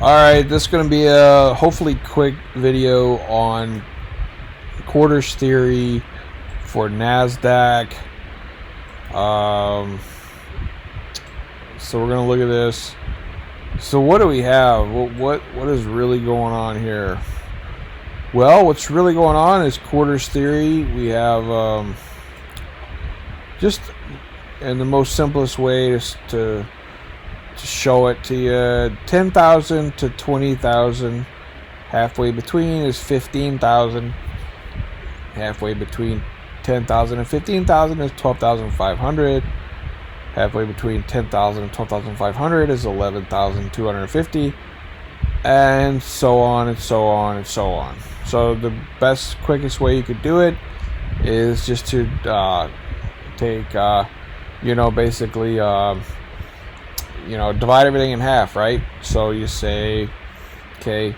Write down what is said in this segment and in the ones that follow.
Alright, this is going to be a hopefully quick video on quarters theory for NASDAQ. So we're going to look at this. So what do we have? What is really going on here? Well, what's really going on is quarters theory. We have just in the most simplest way to show it to you, 10,000 to 20,000. Halfway between is 15,000. Halfway between 10,000 and 15,000 is 12,500. Halfway between 10,000 and 12,500 is 11,250, and so on and so on and so on. So the best, quickest way you could do it is just to take, basically, divide everything in half, right? So you say, okay,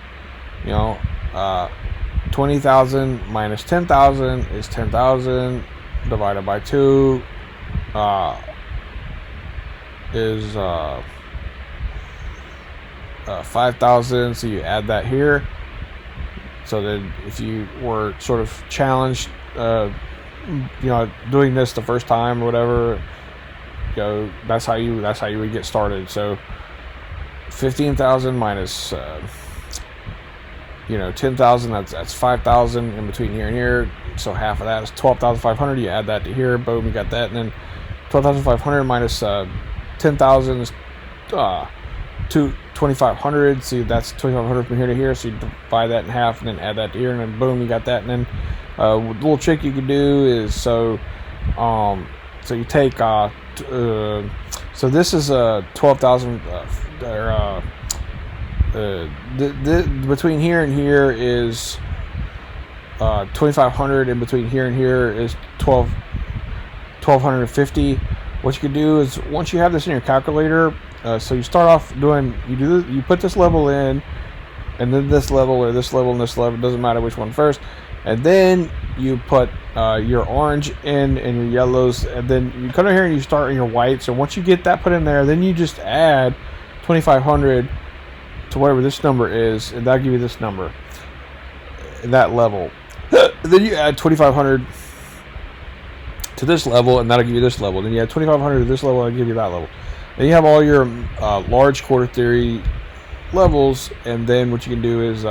20,000 minus 10,000 is 10,000 divided by 2 is 5,000. So you add that here. So then if you were sort of challenged, doing this the first time or whatever, that's how you would get started. So 15,000 minus 10,000, that's 5,000 in between here and here. So half of that is 12,500. You add that to here, boom, you got that. And then 12,500 minus 10,000 is 2,500. See, that's 2,500 from here to here. So you divide that in half and then add that to here, and then boom, you got that. And then the little trick you can do is so you take so this is 12,000 between here and here is 2,500, and between here and here is 1,250. What you can do is, once you have this in your calculator, so you start off doing, you put this level in, and then this level, or this level and this level, doesn't matter which one first, and then you put your orange in and your yellows, and then you come in here and you start in your whites. So once you get that put in there, then you just add 2,500 to whatever this number is, and that'll give you this number, that level. Then you add 2,500 to this level, and that'll give you this level. Then you add 2,500 to this level, and that'll give you that level. Then you have all your large quarter theory levels, and then what you can do is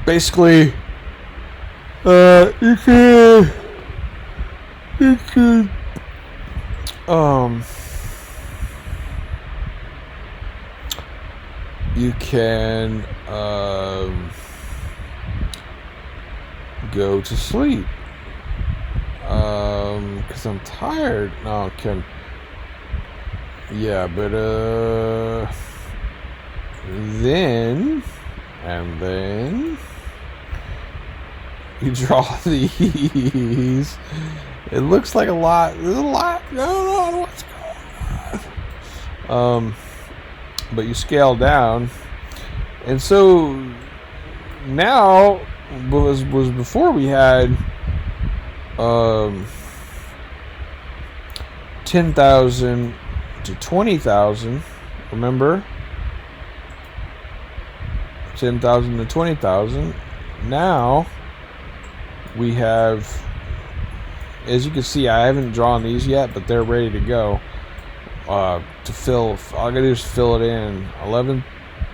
basically you can go to sleep because I'm tired. No, but then you draw these. It looks like a lot. There's a lot. I don't know what's going on. But you scale down, and so now was before we had 10,000 to 20,000. Remember, 10,000 to 20,000. Now we have, as you can see, I haven't drawn these yet, but they're ready to go. To fill, all I gotta do is fill it in. 11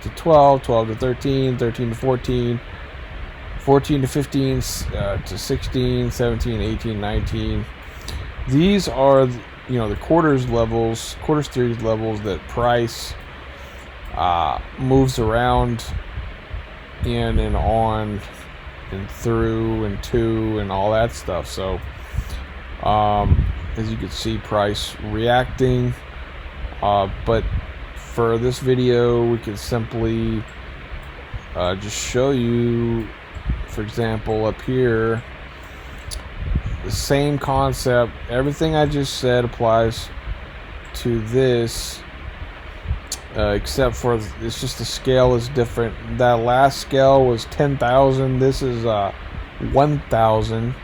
to 12, 12 to 13, 13 to 14, 14 to 15, to 16, 17, 18, 19. These are, the quarters theory levels that price moves around in and on and through and to and all that stuff. So as you can see, price reacting, but for this video we can simply just show you, for example, up here, the same concept. Everything I just said applies to this, except for it's just the scale is different. That last scale was 10,000. This is 1,000.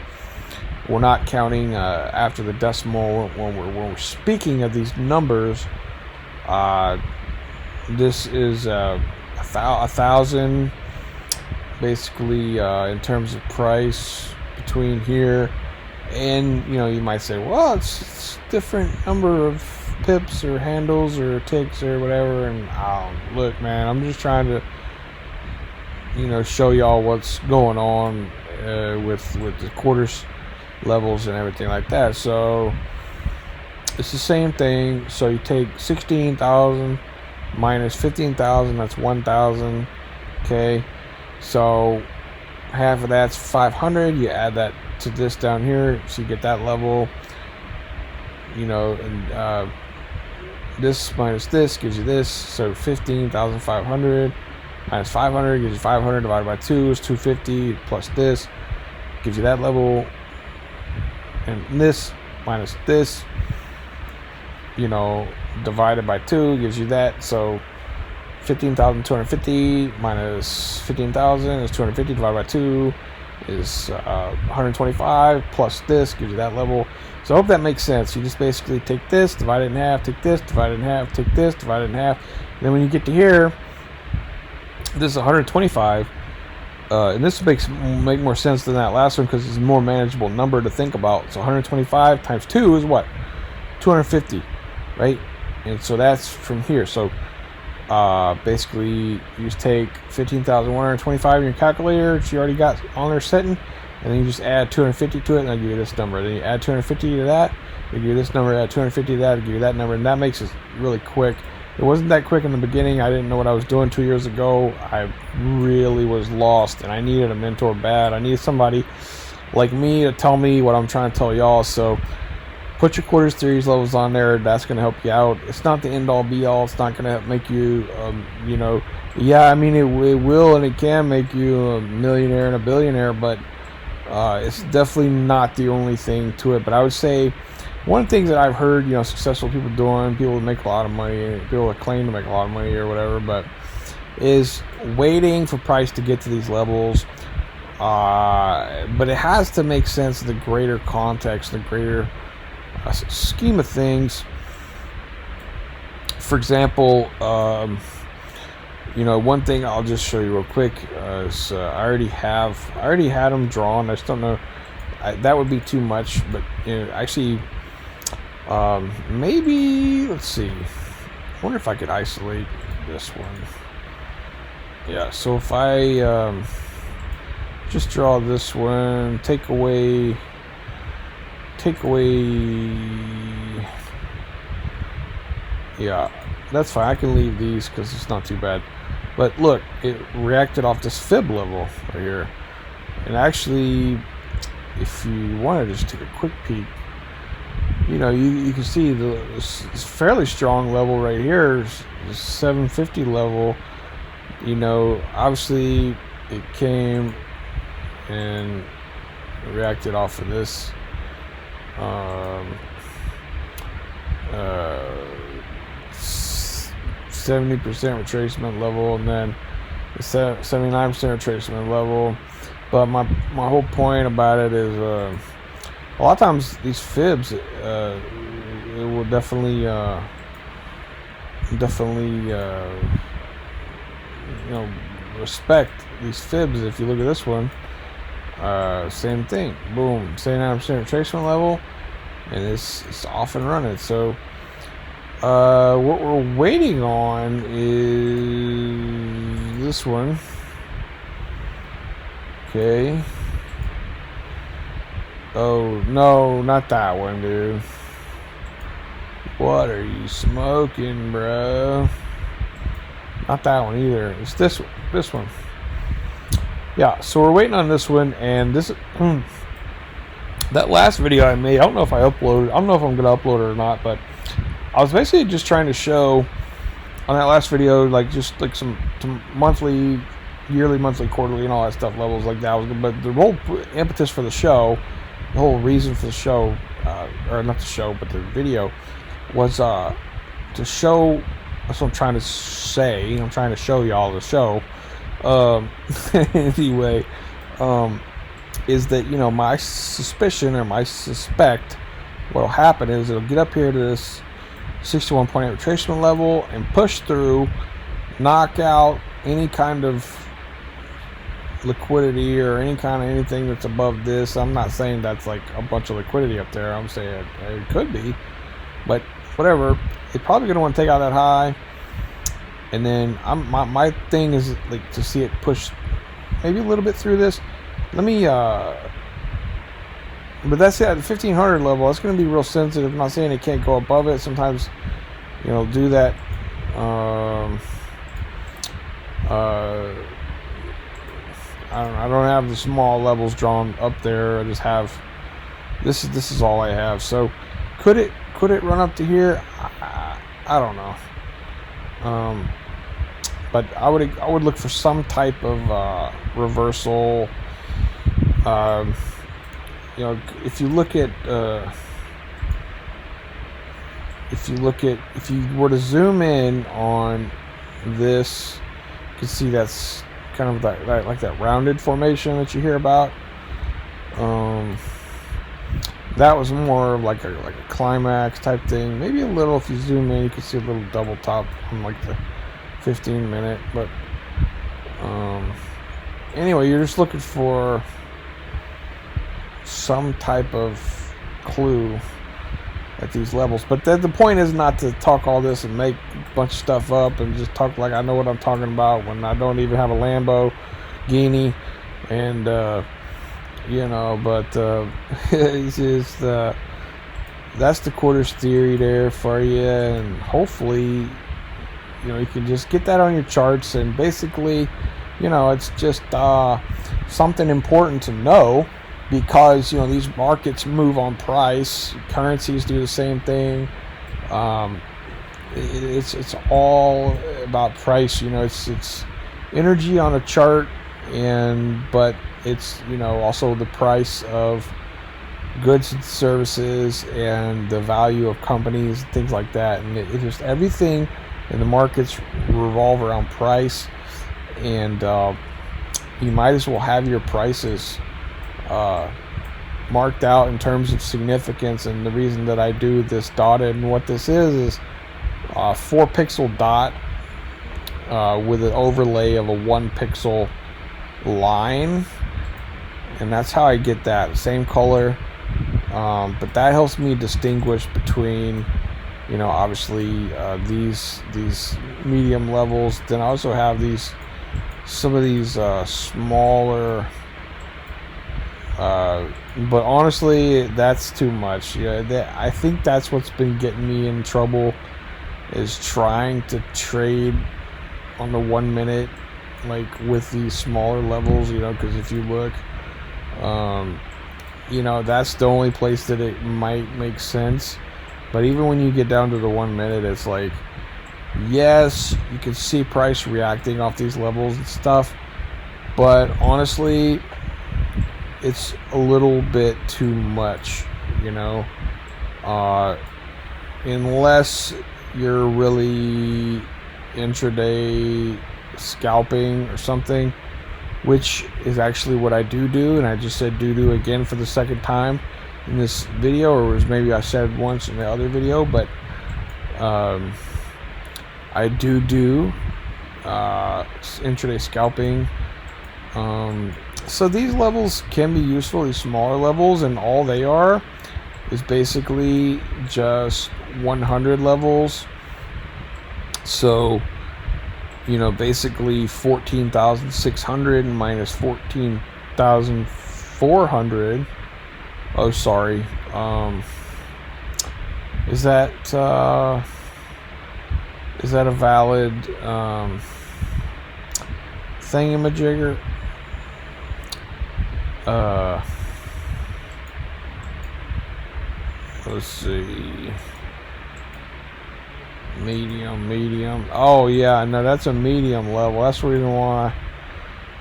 We're not counting after the decimal when we're speaking of these numbers. this is a thousand, basically, in terms of price between here. And you might say, well, it's different number of pips or handles or ticks or whatever. And look, man, I'm just trying to show y'all what's going on with the quarters levels and everything like that. So it's the same thing. So you take 16,000 minus 15,000, that's 1,000. Okay, so half of that's 500. You add that to this down here, so you get that level. And this minus this gives you this. So 15,500 minus 500 gives you 500 divided by 2 is 250 plus this gives you that level. And this minus this, divided by 2 gives you that. So 15,250 minus 15,000 is 250 divided by 2 is 125 plus this gives you that level. So I hope that makes sense. You just basically take this, divide it in half, take this, divide it in half, take this, divide it in half. And then when you get to here, this is 125. And this makes more sense than that last one because it's a more manageable number to think about. So 125 times 2 is what? 250, right? And so that's from here. So basically, you just take 15,125 in your calculator, which you already got on there setting, and then you just add 250 to it, and they'll give you this number. Then you add 250 to that, they give you this number, add 250 to that, they give you that number, and that makes it really quick. It wasn't that quick in the beginning. I didn't know what I was doing 2 years ago. I really was lost, and I needed a mentor bad. I needed somebody like me to tell me what I'm trying to tell y'all. So put your quarters, theories, levels on there. That's going to help you out. It's not the end all be all. It's not going to make you, yeah, I mean, it will and it can make you a millionaire and a billionaire, but it's definitely not the only thing to it. But I would say one of the things that I've heard, successful people doing, people that make a lot of money, people that claim to make a lot of money or whatever, but is waiting for price to get to these levels. But it has to make sense in the greater context, the greater scheme of things. For example, one thing I'll just show you real quick is I already had them drawn. I just don't know. That would be too much, but actually, maybe let's see. I wonder if I could isolate this one. Yeah. So if I just draw this one, take away. Yeah, that's fine. I can leave these because it's not too bad. But look, it reacted off this fib level right here. And actually, if you want to just take a quick peek, you can see this fairly strong level right here, the 750 level. Obviously it came and reacted off of this 70% retracement level, and then the 79% retracement level. But my whole point about it is a lot of times these fibs it will definitely respect these fibs. If you look at this one, same thing, boom, 79% retracement level, and it's off and running. So what we're waiting on is this one. Okay. Oh no, not that one, dude. What are you smoking, bro? Not that one either. It's this one. Yeah, so we're waiting on this one, and this that last video I made, I don't know if I uploaded. I don't know if I'm gonna upload it or not, but I was basically just trying to show on that last video, like just like some monthly, yearly, monthly, quarterly, and all that stuff, levels like that. But the whole impetus for the show, the whole reason for the show, or not the show, but the video, was to show. That's what I'm trying to say. I'm trying to show y'all the show. Anyway, is that my suspicion, or my suspect, what'll happen is it'll get up here to this 61.8 retracement level and push through knock out any kind of liquidity or any kind of anything that's above this. I'm not saying that's like a bunch of liquidity up there. I'm saying it could be, but whatever. It's probably going to want to take out that high, and then my thing is like to see it push maybe a little bit through this. Let me but that's at the 1500 level. That's going to be real sensitive. I'm not saying it can't go above it. Sometimes, do that. I don't have the small levels drawn up there. I just have this is all I have. So could it run up to here? I don't know. But I would look for some type of reversal. If you were to zoom in on this, you can see that's kind of that rounded formation that you hear about. That was more of like a climax type thing. Maybe a little, if you zoom in, you can see a little double top on like the 15-minute. But anyway, you're just looking for some type of clue at these levels. But the point is not to talk all this and make a bunch of stuff up and just talk like I know what I'm talking about when I don't even have a Lamborghini. And but it's just that's the quarters theory there for you, and hopefully you can just get that on your charts. And basically it's just something important to know, because these markets move on price. Currencies do the same thing. It's all about price. It's energy on a chart, but it's also the price of goods and services and the value of companies, things like that. And it just everything in the markets revolve around price, and you might as well have your prices marked out in terms of significance. And the reason that I do this dotted, and what this is a 4-pixel dot with an overlay of a 1-pixel line, and that's how I get that same color. But that helps me distinguish between obviously these medium levels. Then I also have some of these smaller, but honestly that's too much. I think that's what's been getting me in trouble, is trying to trade on the 1 minute like with these smaller levels, because if you look, that's the only place that it might make sense. But even when you get down to the 1 minute, it's like, yes, you can see price reacting off these levels and stuff, but honestly it's a little bit too much, unless you're really intraday scalping or something, which is actually what I do. And I just said do again for the second time in this video, or was maybe I said once in the other video, but I do intraday scalping. So these levels can be useful, these smaller levels, and all they are is basically just 100 levels. So basically 14,600 minus 14,400. Oh, sorry. Is that a valid thingamajigger? Let's see. Medium. Oh yeah, no, that's a medium level. That's the reason why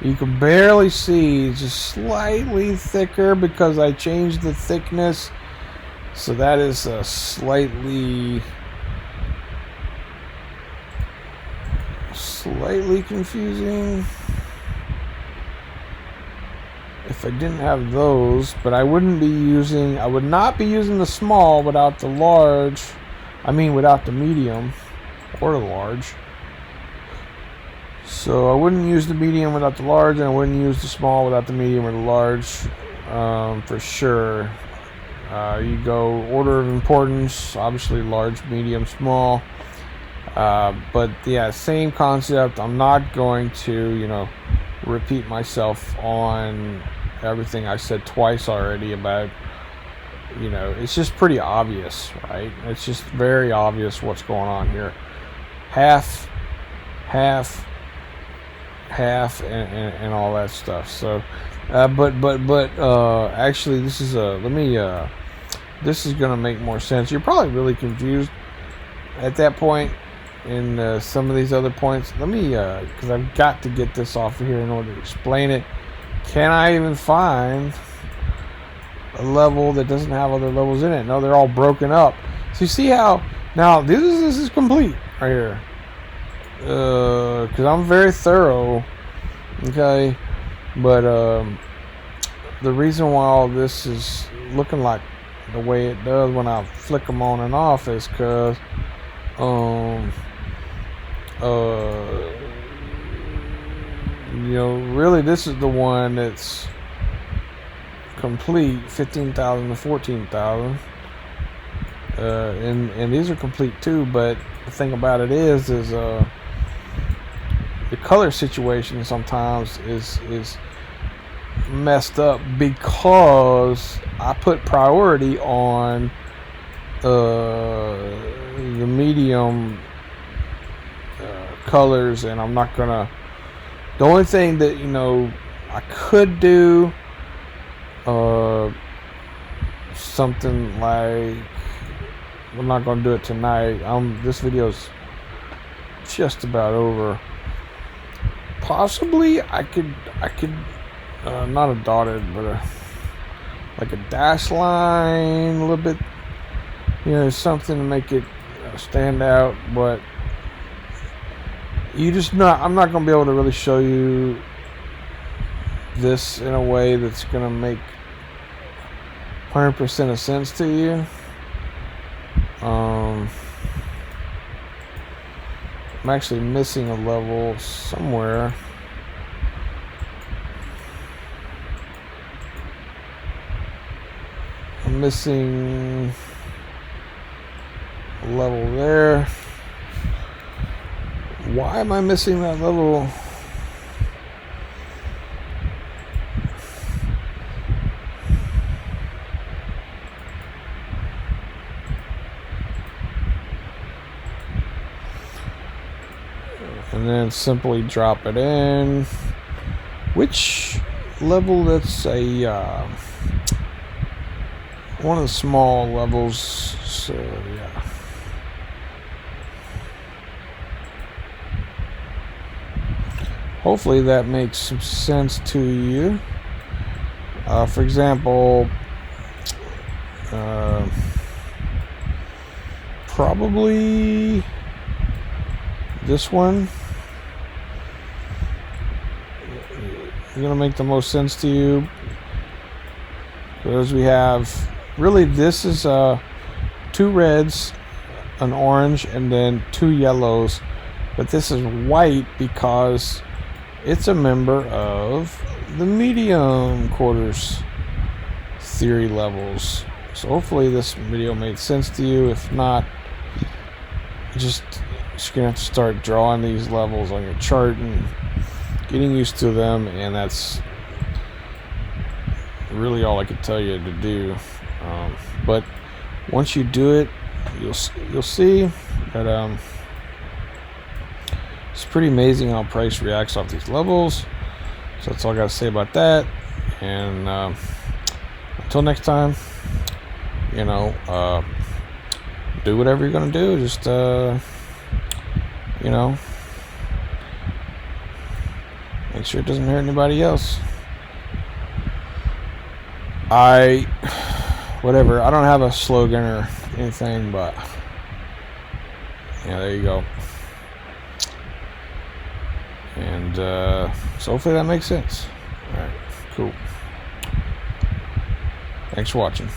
you can barely see. It's just slightly thicker because I changed the thickness. So that is a slightly confusing. If I didn't have those, but I would not be using the small without the large. Without the medium or the large. So I wouldn't use the medium without the large, and I wouldn't use the small without the medium or the large, for sure. You go order of importance, obviously large, medium, small. But yeah, same concept. I'm not going to, repeat myself on everything I said twice already about, it's just pretty obvious, right? It's just very obvious what's going on here. Half, and all that stuff. So, actually, this is this is gonna make more sense. You're probably really confused at that point in some of these other points. Let me, because I've got to get this off of here in order to explain it. Can I even find a level that doesn't have other levels in it? No, they're all broken up. So you see how now this is complete right here. Because I'm very thorough, okay, but the reason why all this is looking like the way it does when I flick them on and off is because really this is the one that's complete, 15,000 to 14,000, and these are complete too. But the thing about it is the color situation sometimes is messed up because I put priority on the medium colors, and I'm not gonna. The only thing that I could do something like, I'm not gonna do it tonight. This video's just about over. Possibly I could not a dotted, but like a dash line, a little bit, something to make it stand out. But I'm not going to be able to really show you this in a way that's going to make 100% of sense to you. I'm actually missing a level somewhere. I'm missing a level there. Why am I missing that level? And then simply drop it in. Which level? That's a one of the small levels. So yeah. Hopefully that makes some sense to you. For example, probably this one is going to make the most sense to you, because we have, really, this is 2 reds, an orange, and then 2 yellows. But this is white because it's a member of the medium quarters theory levels. So hopefully this video made sense to you. If not, just gonna have to start drawing these levels on your chart and getting used to them, and that's really all I could tell you to do. But once you do it, you'll see that it's pretty amazing how price reacts off these levels. So that's all I got to say about that. And until next time, do whatever you're gonna do. Just make sure it doesn't hurt anybody else. Whatever. I don't have a slogan or anything, but yeah, there you go. And so hopefully that makes sense. All right, cool. Thanks for watching.